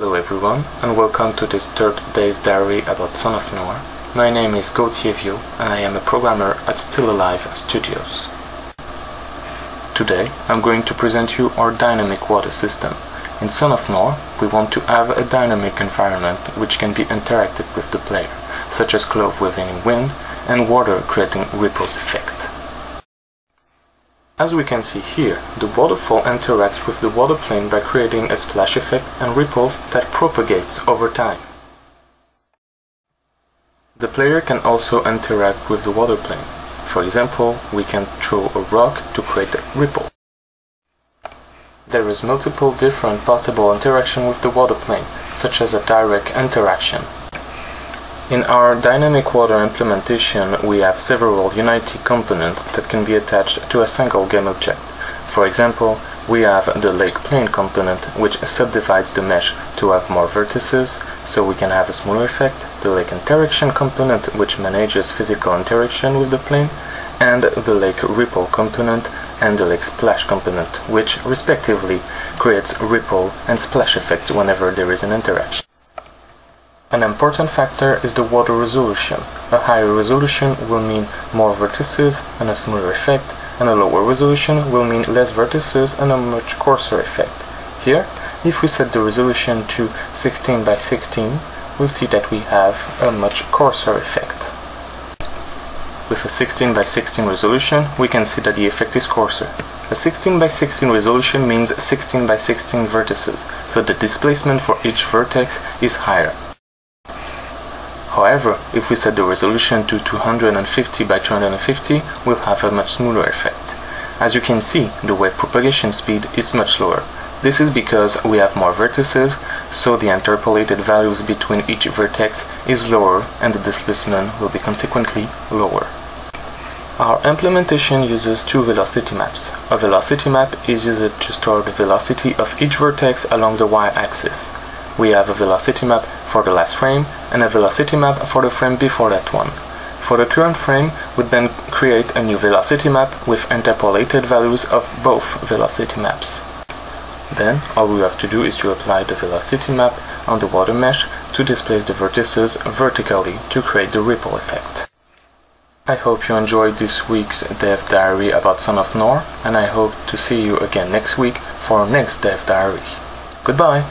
Hello everyone, and welcome to this third Dev Diary about Son of Noir. My name is Gauthier, and I am a programmer at Still Alive Studios. Today, I'm going to present you our dynamic water system. In Son of Noir, we want to have a dynamic environment which can be interacted with the player, such as cloth within wind and water creating ripples effect. As we can see here, the waterfall interacts with the water plane by creating a splash effect and ripples that propagates over time. The player can also interact with the water plane. For example, we can throw a rock to create a ripple. There is multiple different possible interaction with the water plane, such as a direct interaction. In our dynamic water implementation, we have several Unity components that can be attached to a single game object. For example, we have the lake plane component, which subdivides the mesh to have more vertices, so we can have a smoother effect, the lake interaction component, which manages physical interaction with the plane, and the lake ripple component and the lake splash component, which respectively creates ripple and splash effect whenever there is an interaction. An important factor is the water resolution. A higher resolution will mean more vertices and a smoother effect, and a lower resolution will mean less vertices and a much coarser effect. Here, if we set the resolution to 16 by 16, we'll see that we have a much coarser effect. With a 16 by 16 resolution, we can see that the effect is coarser. A 16 by 16 resolution means 16 by 16 vertices, so the displacement for each vertex is higher. However, if we set the resolution to 250 by 250, we'll have a much smoother effect. As you can see, the wave propagation speed is much lower. This is because we have more vertices, so the interpolated values between each vertex is lower and the displacement will be consequently lower. Our implementation uses two velocity maps. A velocity map is used to store the velocity of each vertex along the y-axis. We have a velocity map for the last frame and a velocity map for the frame before that one. For the current frame, we then create a new velocity map with interpolated values of both velocity maps. Then, all we have to do is to apply the velocity map on the water mesh to displace the vertices vertically to create the ripple effect. I hope you enjoyed this week's Dev Diary about Son of Noir, and I hope to see you again next week for our next Dev Diary. Goodbye!